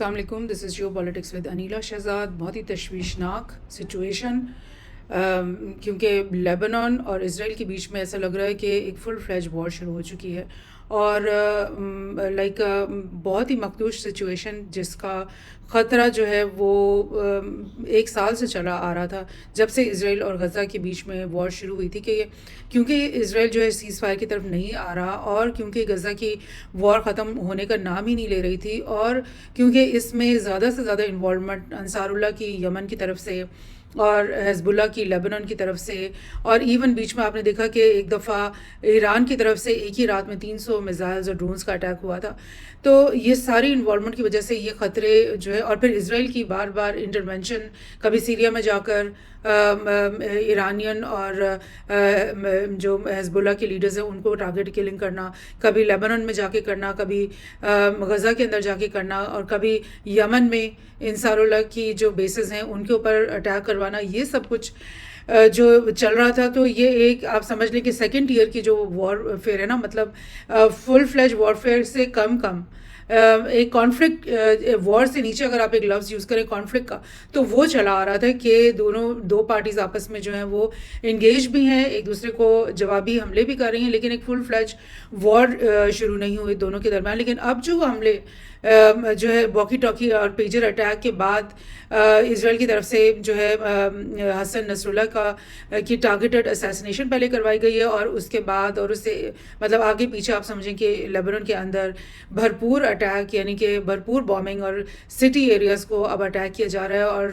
السلام علیکم. دس از Jio politics with Aneela Shahzad. بہت ہی تشویشناک سچویشن، کیونکہ لیبنان اور اسرائیل کے بیچ میں ایسا لگ رہا ہے کہ ایک فل فلیج وار شروع ہو چکی ہے، اور لائک بہت ہی مخدوش سچویشن جس کا خطرہ جو ہے وہ 1 سال سے چلا آ رہا تھا، جب سے اسرائیل اور غزہ کے بیچ میں وار شروع ہوئی تھی. کہ کیونکہ اسرائیل جو ہے سیز فائر کی طرف نہیں آ رہا، اور کیونکہ غزہ کی وار ختم ہونے کا نام ہی نہیں لے رہی تھی، اور کیونکہ اس میں زیادہ سے زیادہ انوالومنٹ انصار اللہ کی یمن کی طرف سے اور حزب اللہ کی لیبنان کی طرف سے، اور ایون بیچ میں آپ نے دیکھا کہ ایک دفعہ ایران کی طرف سے ایک ہی رات میں 300 میزائلز اور ڈرونز کا اٹیک ہوا تھا. تو یہ ساری انوالومنٹ کی وجہ سے یہ خطرے جو ہے، اور پھر اسرائیل کی بار بار انٹرونشن، کبھی سیریا میں جا کر ایرانین اور جو حزب اللہ کے لیڈرز ہیں ان کو ٹارگٹ کلنگ کرنا، کبھی لیبنان میں جا کے کرنا، کبھی غزہ کے اندر جا کے کرنا، اور کبھی یمن میں انصار اللہ کی جو بیسز ہیں ان کے اوپر اٹیک کروانا، یہ سب کچھ جو چل رہا تھا. تو یہ ایک آپ سمجھ لیں کہ سیکنڈ ایئر کی جو وار فیئر ہے نا، مطلب فل فلیج وار فیئر سے کم ایک کانفلکٹ وار سے نیچے اگر آپ ایک لفظ یوز کریں کانفلکٹ کا، تو وہ چلا آ رہا تھا کہ دو پارٹیز آپس میں جو ہیں وہ انگیج بھی ہیں، ایک دوسرے کو جوابی حملے بھی کر رہی ہیں، لیکن ایک فل فلیج وار شروع نہیں ہوئی دونوں کے درمیان. لیکن اب جو حملے جو ہے واکی ٹاکی اور پیجر اٹیک کے بعد اسرائیل کی طرف سے جو ہے حسن نصر اللہ کی ٹارگیٹڈ اسیسینیشن پہلے کروائی گئی ہے، اور اس کے بعد اور اس سے مطلب آگے پیچھے آپ سمجھیں کہ لیبنان کے اندر بھرپور اٹیک، یعنی کہ بھرپور بامبنگ، اور سٹی ایریاز کو اب اٹیک کیا جا رہا ہے. اور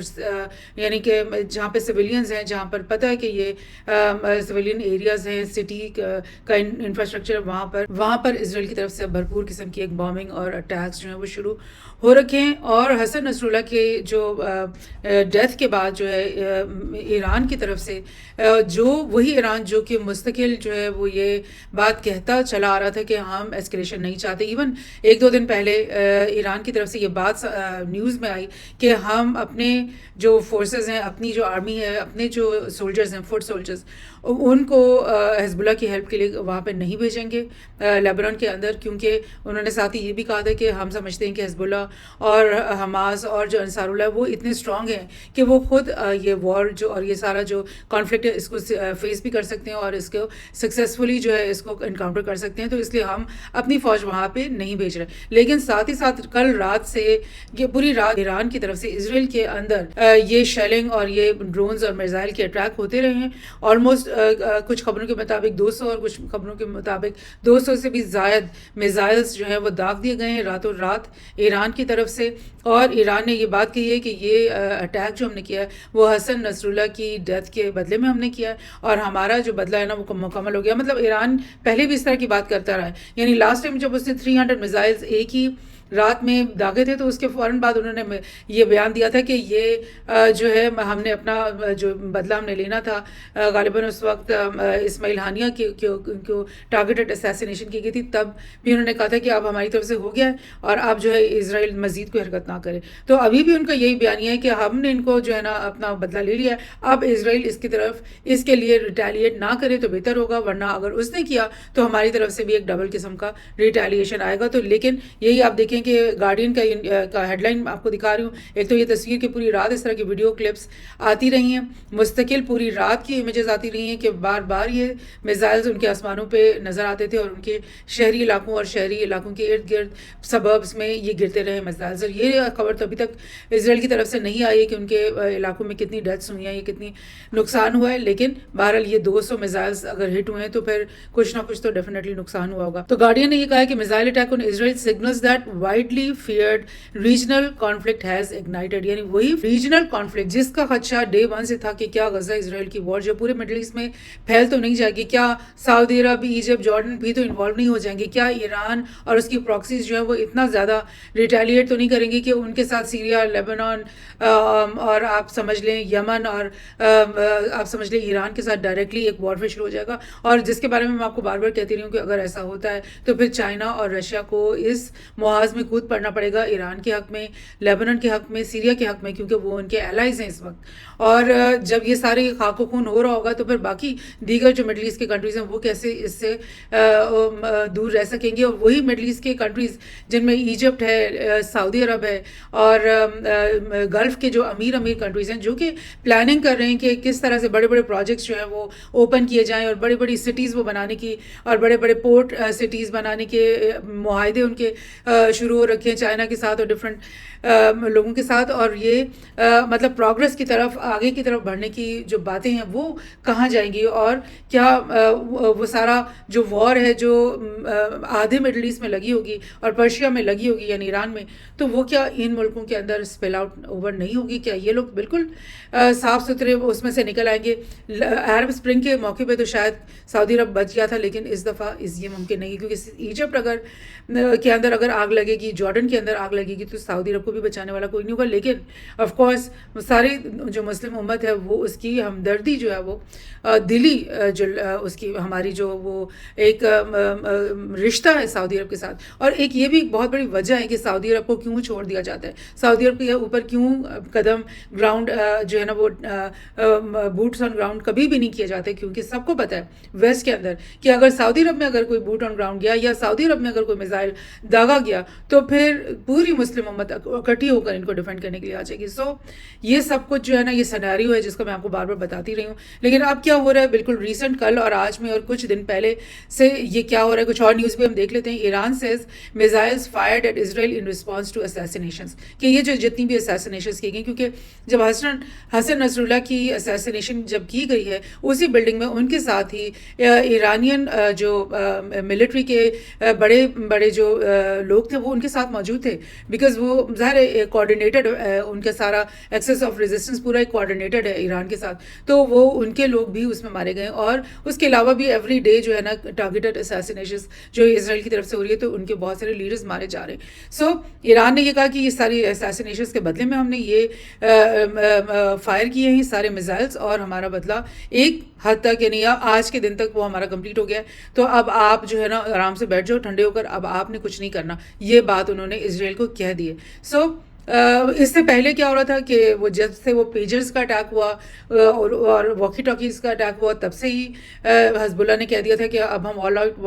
یعنی کہ جہاں پہ سویلینز ہیں، جہاں پر پتہ ہے کہ یہ سویلین ایریاز ہیں، سٹی کا انفراسٹرکچر، وہاں پر اسرائیل کی طرف سے بھرپور قسم کی ایک بامبنگ اور اٹیکس جو ہیں وہ شروع ہو رکھے ہیں. اور حسن نصر اللہ کے جو ڈیتھ کے بعد جو ہے ایران کی طرف سے جو وہی ایران جو کہ مستقل جو ہے وہ یہ بات کہتا چلا آ رہا تھا کہ ہم ایسکلیشن نہیں چاہتے. ایون 1-2 دن پہلے ایران کی طرف سے یہ بات نیوز میں آئی کہ ہم اپنے جو فورسز ہیں، اپنی جو آرمی ہے، اپنے جو سولجرز ہیں، فوٹ سولجرز، ان کو حزب اللہ کی ہیلپ کے لیے وہاں پہ نہیں بھیجیں گے لیبنان کے اندر، کیونکہ انہوں نے ساتھ ہی یہ بھی کہا تھا کہ ہم سمجھتے ہیں کہ حزب اللہ اور حماس اور جو انصار اللہ وہ اتنے اسٹرانگ ہیں کہ وہ خود یہ وار جو اور یہ سارا جو کانفلکٹ ہے اس کو فیس بھی کر سکتے ہیں، اور اس کو سکسیزفلی جو ہے اس کو انکاؤنٹر کر سکتے ہیں. تو اس لیے ہم اپنی فوج وہاں پہ نہیں بھیج رہے. لیکن ساتھ ہی ساتھ کل رات سے یہ پوری رات ایران کی طرف سے اسرائیل کے اندر یہ شیلنگ اور یہ ڈرونز اور میزائل کے اٹیک ہوتے رہے ہیں. آلموسٹ کچھ خبروں کے مطابق 200 اور کچھ خبروں کے مطابق 200 سے بھی زائد میزائلز جو ہیں وہ داغ دیے گئے ہیں راتوں رات ایران کی طرف سے. اور ایران نے یہ بات کہی ہے کہ یہ اٹیک جو ہم نے کیا ہے وہ حسن نصر اللہ کی ڈیتھ کے بدلے میں ہم نے کیا ہے، اور ہمارا جو بدلہ ہے نا وہ مکمل ہو گیا. مطلب ایران پہلے بھی اس طرح کی بات کرتا رہا ہے. یعنی لاسٹ ٹائم جب اس نے 300 میزائلز ایک ہی رات میں داغے تھے، تو اس کے فوراً بعد انہوں نے یہ بیان دیا تھا کہ یہ جو ہے ہم نے اپنا جو بدلہ ہم نے لینا تھا. غالباً اس وقت اسماعیل ہانیہ کو ٹارگیٹڈ اسیسینیشن کی گئی تھی، تب بھی انہوں نے کہا تھا کہ اب ہماری طرف سے ہو گیا ہے اور اب جو ہے اسرائیل مزید کوئی حرکت نہ کرے. تو ابھی بھی ان کا یہی بیانیہ ہے کہ ہم نے ان کو جو ہے نا اپنا بدلہ لے لیا ہے، اب اسرائیل اس کی طرف اس کے لیے ریٹیلیٹ نہ کرے تو بہتر ہوگا، ورنہ اگر اس نے کیا تو ہماری طرف سے بھی ایک ڈبل قسم کا ریٹیلیشن آئے گا. تو لیکن یہی آپ دیکھیں کہ گارڈین کا ہیڈ لائن آپ کو دکھا رہی ہوں. ایک تو یہ تصویر کہ پوری رات اس طرح کی ویڈیو کلپس آتی رہی ہیں، مستقل پوری رات کی امیجز آتی رہی ہیں کہ بار بار یہ میزائلز ان کے آسمانوں پہ نظر آتے تھے، اور ان کے شہری علاقوں اور شہری علاقوں کے ارد گرد سبربس میں یہ گرتے رہے میزائلز. اور یہ خبر تو ابھی تک اسرائیل کی طرف سے نہیں آئی ہے کہ ان کے علاقوں میں کتنی ڈیتھس ہوئی ہیں، یہ کتنی نقصان ہوا ہے. لیکن بہرحال یہ 200 میزائلز اگر ہٹ ہوئے ہیں تو پھر کچھ نہ کچھ تو ڈیفینیٹلی نقصان ہوا ہوگا. تو گارڈین نے یہ کہا ہے کہ missile attack on Israel signals that widely feared regional conflict has ignited. یعنی وہی ریجنل کانفلکٹ جس کا خدشہ ڈے 1 سے تھا کہ کیا غزہ اسرائیل کی وار جو پورے مڈل ایسٹ میں پھیل تو نہیں جائے گی، کیا سعودی عرب، ایجپٹ، جارڈن بھی تو انوالو نہیں ہو جائیں گے، کیا ایران اور اس کی پراکسیز جو ہے وہ اتنا زیادہ ریٹیلیٹ تو نہیں کریں گی کہ ان کے ساتھ سیریا، لیبنان اور آپ سمجھ لیں یمن، اور آپ سمجھ لیں ایران کے ساتھ ڈائریکٹلی ایک وارفیئر شروع ہو جائے گا. اور جس کے بارے میں آپ کو بار بار کہتی رہی ہوں کہ اگر ایسا ہوتا ہے تو پھر چائنا اور رشیا کو اس محاذ لازمی کود پڑنا پڑے گا ایران کے حق میں، لیبنان کے حق میں، سیریا کے حق میں، کیونکہ وہ ان کے الائز ہیں اس وقت. اور جب یہ سارے خاک و خون ہو رہا ہوگا تو پھر باقی دیگر جو مڈل ایسٹ کے کنٹریز ہیں وہ کیسے اس سے دور رہ سکیں گے. اور وہی مڈل ایسٹ کے کنٹریز جن میں ایجپٹ ہے، سعودی عرب ہے، اور گلف کے جو امیر کنٹریز ہیں جو کہ پلاننگ کر رہے ہیں کہ کس طرح سے بڑے بڑے پروجیکٹس جو ہیں وہ اوپن کیے جائیں اور بڑی بڑی سٹیز وہ بنانے کی اور بڑے بڑے پورٹ سٹیز بنانے کے معاہدے ان کے شروع ہو رکھے ہیں چائنا کے ساتھ اور ڈفرینٹ لوگوں کے ساتھ. اور یہ مطلب پروگرس کی طرف، آگے کی طرف بڑھنے کی جو باتیں ہیں وہ کہاں جائیں گی، اور کیا وہ سارا جو وار ہے جو آدھے مڈل ایسٹ میں لگی ہوگی اور پرشیا میں لگی ہوگی یعنی ایران میں، تو وہ کیا ان ملکوں کے اندر اسپیل آؤٹ اوور نہیں ہوگی؟ کیا یہ لوگ بالکل صاف ستھرے اس میں سے نکل آئیں گے؟ عرب اسپرنگ کے موقع پہ تو شاید سعودی عرب بچ گیا تھا، لیکن اس دفعہ یہ ممکن نہیں، کیونکہ ایجپٹ کے اندر اگر آگ لگے گی، جارڈن کے اندر آگ لگے گی، تو سعودی عرب کو بھی بچانے والا کوئی نہیں ہوگا. لیکن آف کورس ساری جو مسلم امت ہے وہ اس کی ہمدردی جو ہے وہ دلی جو اس کی ہماری جو وہ ایک رشتہ ہے سعودی عرب کے ساتھ. اور ایک یہ بھی بہت بڑی وجہ ہے کہ سعودی عرب کو کیوں چھوڑ دیا جاتا ہے، سعودی عرب کے اوپر کیوں قدم گراؤنڈ جو ہے نا وہ بوٹس آن گراؤنڈ کبھی بھی نہیں کیے جاتے، کیونکہ سب کو پتہ ہے ویسٹ کے اندر کہ اگر سعودی عرب میں اگر کوئی بوٹ آن گراؤنڈ گیا یا سعودی عرب میں اگر کوئی میزائل داغا گیا تو پھر پوری مسلم امت اکٹھی ہو کر ان کو ڈیفینڈ کرنے کے لیے آ جائے گی. سو یہ سب کچھ جو ہے نا یہ سینیریو ہے جس کو میں آپ کو بار بار بتاتی رہی ہوں. لیکن اب کیا ہو رہا ہے بالکل ریسنٹ کل اور آج میں اور کچھ دن پہلے سے یہ کیا ہو رہا ہے، کچھ اور نیوز بھی ہم دیکھ لیتے ہیں. Iran sees missiles fired at Israel in response to assassinations, کہ یہ جو جتنی بھی اسیسینیشنز کی گئی، کیونکہ جب حسن نصر اللہ کی اسیسینیشن جب کی گئی ہے اسی بلڈنگ میں ان کے ساتھ ہی ایرانین جو ملٹری کے بڑے بڑے جو لوگ تھے وہ ان کے ساتھ موجود تھے، بیکاز وہ ظاہر کوآرڈینیٹڈ ان کا سارا ایکسس آف ریزسٹنس پورا ایک کوآرڈینیٹڈ ہے ایران کے ساتھ، تو وہ ان کے لوگ بھی اس میں مارے گئے. اور اس کے علاوہ بھی ایوری ڈے جو ہے نا ٹارگیٹڈ اسیسینیشنز جو اسرائیل کی طرف سے ہو رہی ہے، تو ان کے بہت سارے لیڈرز مارے جا رہے ہیں. سو ایران نے یہ کہا کہ یہ ساری اسیسینیشنز کے بدلے میں ہم نے یہ فائر کیے ہیں سارے میزائلز، اور ہمارا بدلہ ایک حد تک یعنی آج کے دن تک وہ ہمارا کمپلیٹ ہو گیا ہے، تو اب آپ جو ہے نا آرام سے بیٹھ جاؤ ٹھنڈے ہو کر، اب آپ نے کچھ نہیں کرنا. یہ بات انہوں نے اسرائیل کو کہہ دی ہے. سو اس سے پہلے کیا ہو رہا تھا کہ وہ جب سے وہ پیجرز کا اٹیک ہوا اور واکی ٹاکیز کا اٹیک ہوا، تب سے ہی حزب اللہ نے کہہ دیا تھا کہ اب ہم آل آؤٹ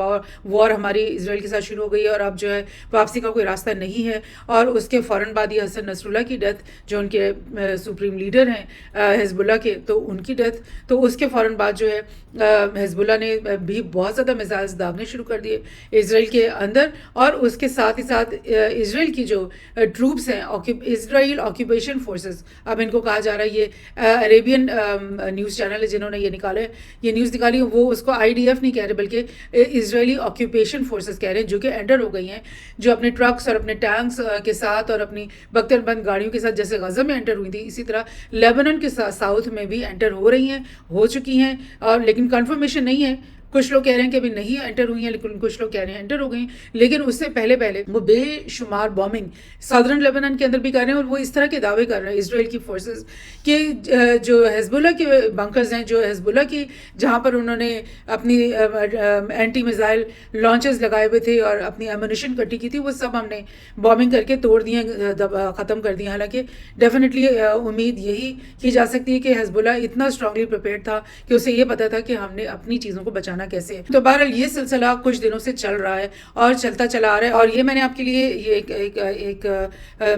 وار ہماری اسرائیل کے ساتھ شروع ہو گئی ہے اور اب جو ہے واپسی کا کوئی راستہ نہیں ہے. اور اس کے فوراً بعد یہ حسن نصر اللہ کی ڈیتھ، جو ان کے سپریم لیڈر ہیں حزب اللہ کے، تو ان کی ڈیتھ، تو اس کے فوراً بعد جو ہے حزب اللہ نے بھی بہت زیادہ میزائلز داغنے شروع کر دیے اسرائیل کے اندر. اور اس کے ساتھ ہی ساتھ اسرائیل کی جو ٹروپس ہیں، اسرائیل آکوپیشن فورسز اب ان کو کہا جا رہا ہے، یہ عربین نیوز چینل ہے جنہوں نے یہ نیوز نکالی، وہ اس کو IDF نہیں کہہ رہے بلکہ اسرائیلی آکوپیشن فورسز کہہ رہے ہیں، جو کہ انٹر ہو گئی ہیں، جو اپنے ٹرکس اور اپنے ٹینکس کے ساتھ اور اپنی بختر بند گاڑیوں کے ساتھ جیسے غزہ میں انٹر ہوئی تھی، اسی طرح لیبنان کے ساؤتھ میں بھی انٹر ہو رہی ہیں، ہو چکی ہیں. اور لیکن کنفرمیشن نہیں ہے، کچھ لوگ کہہ رہے ہیں کہ ابھی نہیں انٹر ہوئی ہیں، لیکن کچھ لوگ کہہ رہے ہیں انٹر ہو گئی ہیں. لیکن اس سے پہلے وہ بے شمار بومنگ سادرن لیبنان کے اندر بھی کر رہے ہیں، اور وہ اس طرح کے دعوے کر رہے ہیں اسرائیل کی فورسز کہ جو حزب اللہ کے بنکرز ہیں، جو حزب اللہ کی جہاں پر انہوں نے اپنی اینٹی میزائل لانچز لگائے ہوئے تھے اور اپنی ایمونیشن کٹی کی تھی، وہ سب ہم نے بومنگ کر کے توڑ دیے، ختم کر دیے. حالانکہ ڈیفینیٹلی امید یہی کی جا سکتی ہے کہ حزب اللہ اتنا اسٹرانگلی پریپیئرڈ تھا کہ اسے یہ پتا تھا کہ ہم نے اپنی چیزوں کو بچانا کیسے ہے. تو بہرحال یہ سلسلہ کچھ دنوں سے چل رہا ہے اور چلتا چلا آ رہا ہے. اور یہ میں نے آپ کے لیے یہ ایک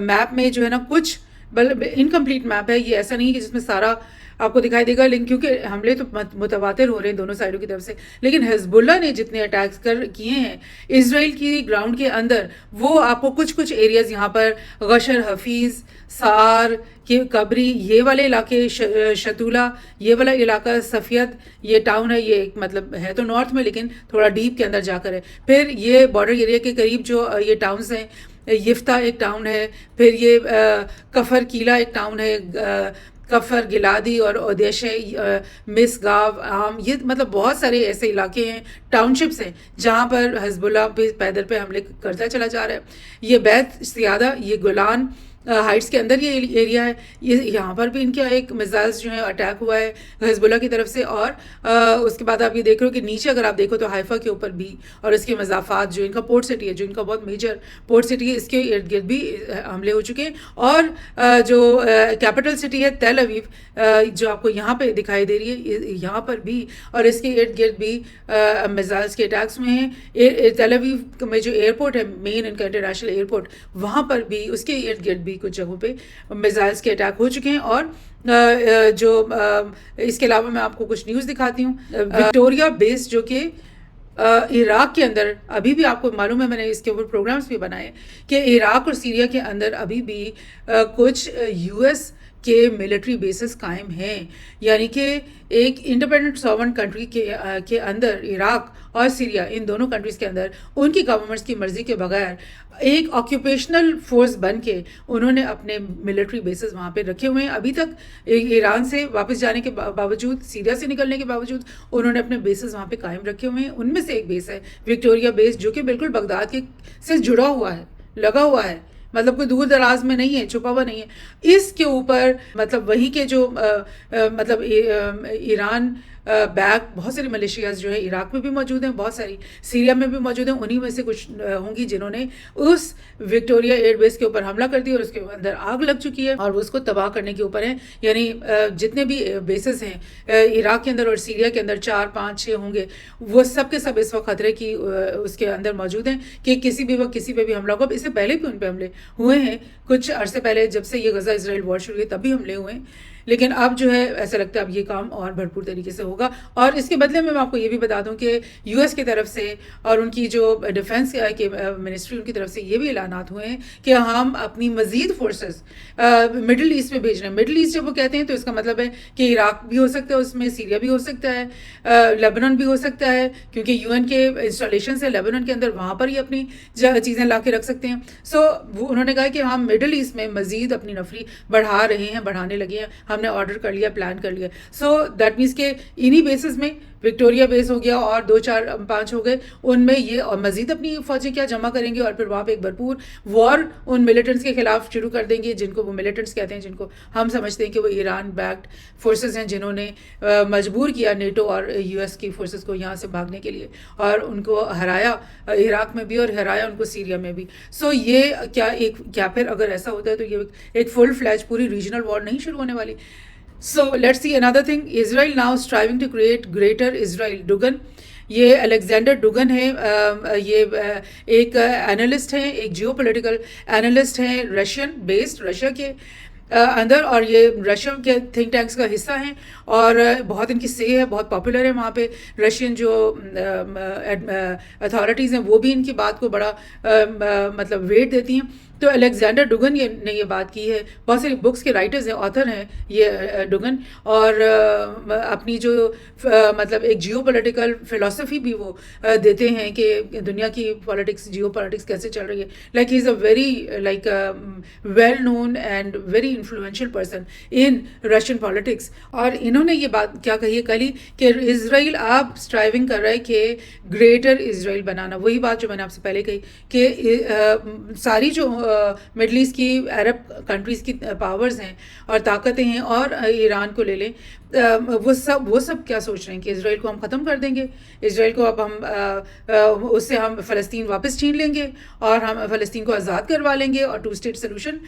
میپ میں جو ہے نا کچھ انکمپلیٹ میپ ہے، یہ ایسا نہیں ہے کہ جس میں سارا آپ کو دکھائی دے گا، لیکن کیونکہ حملے تو متواتر ہو رہے ہیں دونوں سائڈوں کی طرف سے. لیکن حزب اللہ نے جتنے اٹیکس کیے ہیں اسرائیل کی گراؤنڈ کے اندر، وہ آپ کو کچھ ایریاز یہاں پر غشر، حفیظ، سار کے قبری، یہ والے علاقے، شتولہ یہ والا علاقہ، سفید یہ ٹاؤن ہے، یہ ایک مطلب ہے تو نارتھ میں لیکن تھوڑا ڈیپ کے اندر جا کر ہے. پھر یہ بارڈر ایریا کے قریب جو یہ ٹاؤنز ہیں، یفتہ ایک ٹاؤن ہے، پھر یہ کفر قلعہ ایک ٹاؤن ہے، کفر گلادی اور اودیش، مس گاو، عام، یہ مطلب بہت سارے ایسے علاقے ہیں، ٹاؤن شپس ہیں جہاں پر حزب اللہ پہ پیدل پہ حملے کرتا چلا جا رہا ہے. یہ بیت سیادہ، یہ گولان، ہائٹس کے اندر یہ ایریا ہے، یہ یہاں پر بھی ان کا ایک میزائلز جو ہے اٹیک ہوا ہے حزب اللہ کی طرف سے، اور اس کے بعد آپ یہ دیکھ رہے ہو کہ نیچے اگر آپ دیکھو تو حیفا کے اوپر بھی اور اس کے مضافات، جو ان کا پورٹ سٹی ہے، جو ان کا بہت میجر پورٹ سٹی ہے، اس کے ارد گرد بھی حملے ہو چکے ہیں، اور جو کیپٹل سٹی ہے تیل اویو، جو آپ کو یہاں پہ دکھائی دے رہی ہے، یہاں پر بھی اور اس کے ارد گرد بھی میزائلس کے اٹیکس میں ہیں۔ تیل اویو میں جو ایئرپورٹ ہے، مین ان کا انٹرنیشنل ایئرپورٹ، وہاں پر بھی اس کے ارد گرد بھی کچھ جگہوں پہ میزائلس کے اٹیک ہو چکے ہیں۔ اور جو اس کے علاوہ میں آپ کو کچھ نیوز دکھاتی ہوں۔ وکٹوریا بیس جو کہ عراق کے اندر ابھی بھی، آپ کو معلوم ہے میں نے اس کے اوپر پروگرامز بھی بنائے، کہ عراق اور سیریا کے اندر ابھی بھی کچھ یو ایس کے ملٹری بیسز قائم ہیں، یعنی کہ ایک انڈیپینڈنٹ ساورن کنٹری کے اندر عراق اور سیریا، ان دونوں کنٹریز کے اندر ان کی گورنمنٹس کی مرضی کے بغیر ایک آکیوپیشنل فورس بن کے انہوں نے اپنے ملٹری بیسز وہاں پہ رکھے ہوئے ہیں۔ ابھی تک ایران سے واپس جانے کے باوجود، سیریا سے نکلنے کے باوجود، انہوں نے اپنے بیسز وہاں پہ قائم رکھے ہوئے ہیں۔ ان میں سے ایک بیس ہے وکٹوریا بیس، جو کہ بالکل بغداد کے سے جڑا ہوا ہے، لگا ہوا ہے، مطلب کوئی دور دراز میں نہیں ہے، چھپا ہوا نہیں ہے۔ اس کے اوپر مطلب وہیں کے جو مطلب ایران بیک بہت ساری ملیشیاز جو ہے عراق میں بھی موجود ہیں، بہت ساری سیریا میں بھی موجود ہیں، انہی میں سے کچھ ہوں گی جنہوں نے اس وکٹوریا ایئر بیس کے اوپر حملہ کر دیا، اور اس کے اندر آگ لگ چکی ہے، اور اس کو تباہ کرنے کے اوپر ہیں۔ یعنی جتنے بھی بیسز ہیں عراق کے اندر اور سیریا کے اندر، 4 5 6 ہوں گے، وہ سب کے سب اس وقت خطرے کی اس کے اندر موجود ہیں کہ کسی بھی وقت کسی پہ بھی حملہ ہوگا۔ اس سے پہلے بھی ان پہ حملے ہوئے ہیں، کچھ عرصے پہلے جب سے یہ غزہ اسرائیل وار شروع ہوئی تب بھی حملے ہوئے ہیں، لیکن اب جو ہے ایسا لگتا ہے اب یہ کام اور بھرپور طریقے سے ہوگا۔ اور اس کے بدلے میں آپ کو یہ بھی بتا دوں کہ یو ایس کی طرف سے اور ان کی جو ڈیفنس کی منسٹری، ان کی طرف سے یہ بھی اعلانات ہوئے ہیں کہ ہم اپنی مزید فورسز مڈل ایسٹ میں بھیج رہے ہیں۔ مڈل ایسٹ جب وہ کہتے ہیں تو اس کا مطلب ہے کہ عراق بھی ہو سکتا ہے، اس میں سیریا بھی ہو سکتا ہے، لیبنان بھی ہو سکتا ہے، کیونکہ یو این کے انسٹالیشنز ہیں لیبنان کے اندر، وہاں پر ہی اپنی چیزیں لا کے رکھ سکتے ہیں۔ سو انہوں نے کہا کہ ہم مڈل ایسٹ میں مزید اپنی نفری بڑھا رہے ہیں، بڑھانے لگے ہیں، ہم نے آرڈر کر لیا، پلان کر لیا۔ سو دیٹ مینس کہ انہی بیسز میں وکٹوریا بیس ہو گیا اور 2 4 5 ہو گئے، ان میں یہ اور مزید اپنی فوجیں کیا جمع کریں گے، اور پھر وہاں پہ ایک بھرپور وار ان ملیٹنٹس کے خلاف شروع کر دیں گے، جن کو وہ ملیٹنٹس کہتے ہیں، جن کو ہم سمجھتے ہیں کہ وہ ایران بیکڈ فورسز ہیں، جنہوں نے مجبور کیا نیٹو اور یو ایس کی فورسز کو یہاں سے بھاگنے کے لیے، اور ان کو ہرایا عراق میں بھی اور ہرایا ان کو سیریا میں بھی۔ سو یہ کیا پھر اگر ایسا ہوتا ہے تو یہ ایک فل فلیج پوری ریجنل وار نہیں شروع ہونے والی؟ So let's see another thing. Israel now striving to create greater Israel. ڈوگن، یہ الیگزینڈر ڈوگن ہے، یہ ایک اینالسٹ ہیں، ایک جیو پولیٹیکل اینالسٹ ہیں، رشین بیسڈ، رشیا کے اندر، اور یہ رشیا کے تھنک ٹینکس کا حصہ ہیں، اور بہت ان کی سے ہے، بہت پاپولر ہے وہاں پہ۔ رشین جو اتھارٹیز ہیں وہ بھی ان کی بات کو بڑا مطلب ویٹ دیتی ہیں۔ تو الیگزینڈر ڈوگن نے یہ بات کی ہے، بہت ساری بکس کے رائٹرز ہیں، آتھر ہیں یہ ڈوگن، اور اپنی جو مطلب ایک جیو پولیٹیکل فلسفی بھی وہ دیتے ہیں کہ دنیا کی پالیٹکس، جیو پالیٹکس کیسے چل رہی ہے۔ Like he is a very like well known and very influential person in Russian politics, اور انہوں نے یہ بات کیا کہی ہے کل ہی کہ اسرائیل اب اسٹرائیونگ کر رہا ہے کہ گریٹر اسرائیل بنانا، وہی بات جو میں نے آپ سے پہلے کہی کہ ساری جو مڈل ایسٹ کی عرب کنٹریز کی پاورز ہیں اور طاقتیں ہیں، اور ایران کو لے لیں، وہ سب کیا سوچ رہے ہیں کہ اسرائیل کو ہم ختم کر دیں گے، اسرائیل کو اب ہم اس سے ہم فلسطین واپس چھین لیں گے، اور ہم فلسطین کو آزاد کروا لیں گے، اور 2 اسٹیٹ سلوشن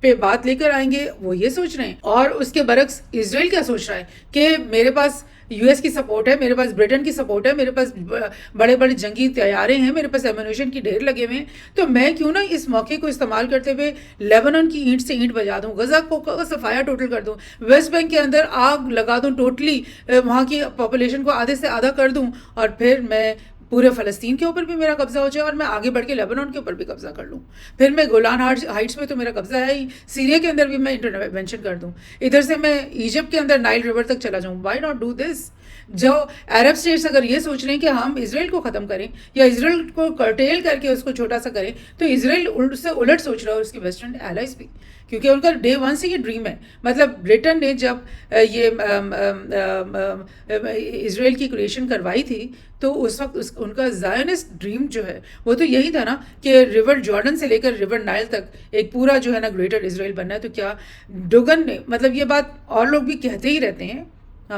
پہ بات لے کر آئیں گے، وہ یہ سوچ رہے ہیں۔ اور اس کے برعکس اسرائیل کیا سوچ رہا ہے کہ میرے پاس یو ایس کی سپورٹ ہے، میرے پاس برٹن کی سپورٹ ہے، میرے پاس بڑے بڑے جنگی طیارے ہیں، میرے پاس ایمونیشن کی ڈھیر لگے ہوئے ہیں، تو میں کیوں نہ اس موقع کو استعمال کرتے ہوئے لیبنان کی اینٹ سے اینٹ بجا دوں، غزہ کو صفایا ٹوٹل کر دوں، ویسٹ بینک کے اندر آگ لگا دوں ٹوٹلی، وہاں کی پاپولیشن کو آدھے سے آدھا کر دوں، اور پھر میں پورے فلسطین کے اوپر بھی میرا قبضہ ہو جائے، اور میں آگے بڑھ کے لیبنان کے اوپر بھی قبضہ کر لوں، پھر میں گولان ہائٹس میں تو میرا قبضہ ہے ہی، سیریا کے اندر بھی میں انٹرونشن کر دوں، ادھر سے میں ایجپٹ کے اندر نائل ریور تک چلا جاؤں۔ Why not do this? جو عرب اسٹیٹس اگر یہ سوچ رہے ہیں کہ ہم اسرائیل کو ختم کریں یا اسرائیل کو کرٹیل کر کے اس کو چھوٹا سا کریں، تو اسرائیل اس سے الٹ سوچ رہا ہے، اور اس کے ویسٹرن ایلائز بھی، کیونکہ ان کا ڈے 1 سے یہ ڈریم ہے۔ مطلب برٹن نے جب یہ اسرائیل کی کریشن کروائی تھی تو اس وقت ان کا زائنسٹ ڈریم جو ہے وہ تو یہی تھا نا کہ ریور جارڈن سے لے کر ریور نائل تک ایک پورا جو ہے نا گریٹر اسرائیل بننا ہے. تو کیا ڈوگن نے مطلب یہ بات اور لوگ بھی کہتے ہی رہتے ہیں,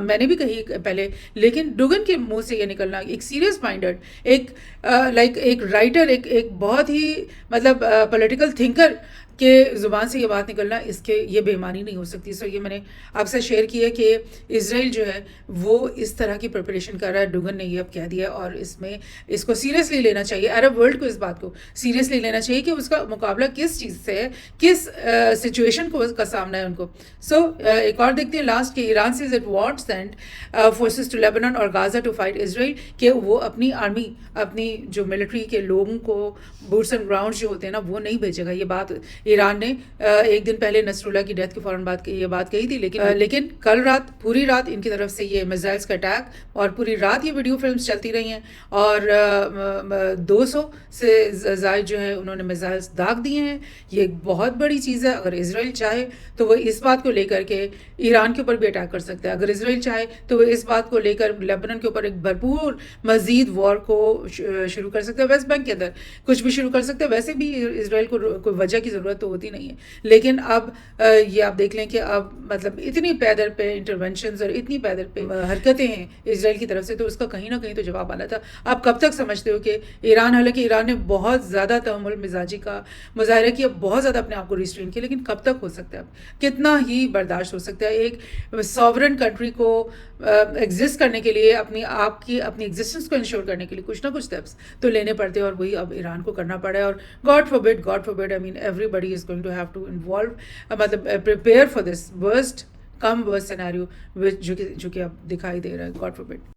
میں نے بھی کہی پہلے, لیکن ڈوگن کے منہ سے یہ نکلنا, ایک سیریس مائنڈڈ, ایک ایک رائٹر, ایک بہت ہی مطلب پولیٹیکل تھنکر کے زبان سے یہ بات نکلنا, اس کے یہ بے ایمانی نہیں ہو سکتی. سو یہ میں نے آپ سے شیئر کی ہے کہ اسرائیل جو ہے وہ اس طرح کی پریپریشن کر رہا ہے. ڈوگن نے یہ اب کہہ دیا اور اس کو سیریسلی لینا چاہیے, عرب ورلڈ کو اس بات کو سیریسلی لینا چاہیے کہ اس کا مقابلہ کس چیز سے ہے, کس سچویشن کا سامنا ہے ان کو. سو ایک اور دیکھتے ہیں لاسٹ کہ Iran says it won't send forces to Lebanon اور غازہ ٹو فائٹ اسرائیل, کہ وہ اپنی آرمی, اپنی جو ملٹری کے لوگوں کو بوٹس اینڈ گراؤنڈ جو ہوتے ہیں نا وہ نہیں بھیجے گا. یہ بات ایران نے ایک دن پہلے نصر اللہ کی ڈیتھ کے فوراً بعد یہ بات کہی تھی, لیکن کل رات پوری رات ان کی طرف سے یہ میزائلس کا اٹیک, اور پوری رات یہ ویڈیو فلمز چلتی رہی ہیں, اور 200 سے زائد جو ہے انہوں نے میزائلس داغ دیے ہیں. یہ ایک بہت بڑی چیز ہے. اگر اسرائیل چاہے تو وہ اس بات کو لے کر کے ایران کے اوپر بھی اٹیک کر سکتا ہے. اگر اسرائیل چاہے تو وہ اس بات کو لے کر لیبنان کے اوپر ایک بھرپور مزید وار کو شروع کر سکتا ہے. ویسٹ بینک کے اندر کچھ بھی شروع کر سکتا ہے. ویسے بھی اسرائیل کو کوئی وجہ کی ضرورت تو ہوتی نہیں ہے, لیکن اب یہ آپ دیکھ لیں کہ اب مطلب اتنی پیدر پہ انٹرونشنز اور اتنی پیدر پہ حرکتیں ہیں اسرائیل کی طرف سے, تو اس کا کہیں نہ کہیں تو جواب آنا تھا. آپ کب تک سمجھتے ہو کہ ایران, حالانکہ ایران نے بہت زیادہ تحمل مزاجی کا مظاہرہ کیا, بہت زیادہ اپنے آپ کو ریسٹرین کیا, لیکن کب تک ہو سکتا ہے, اب کتنا ہی برداشت ہو سکتا ہے. ایک ساورن کنٹری کو ایگزسٹ کرنے کے لیے, اپنی ایگزسٹنس کو انشور کرنے کے لیے کچھ نہ کچھ اسٹیپس تو لینے پڑتے ہیں, اور وہی اب ایران کو کرنا پڑا ہے. اور God forbid, I mean everybody is going to have to involve, مطلب prepare for this worst scenario جو کہ اب دکھائی دے رہا ہے. گاڈ فوربڈ.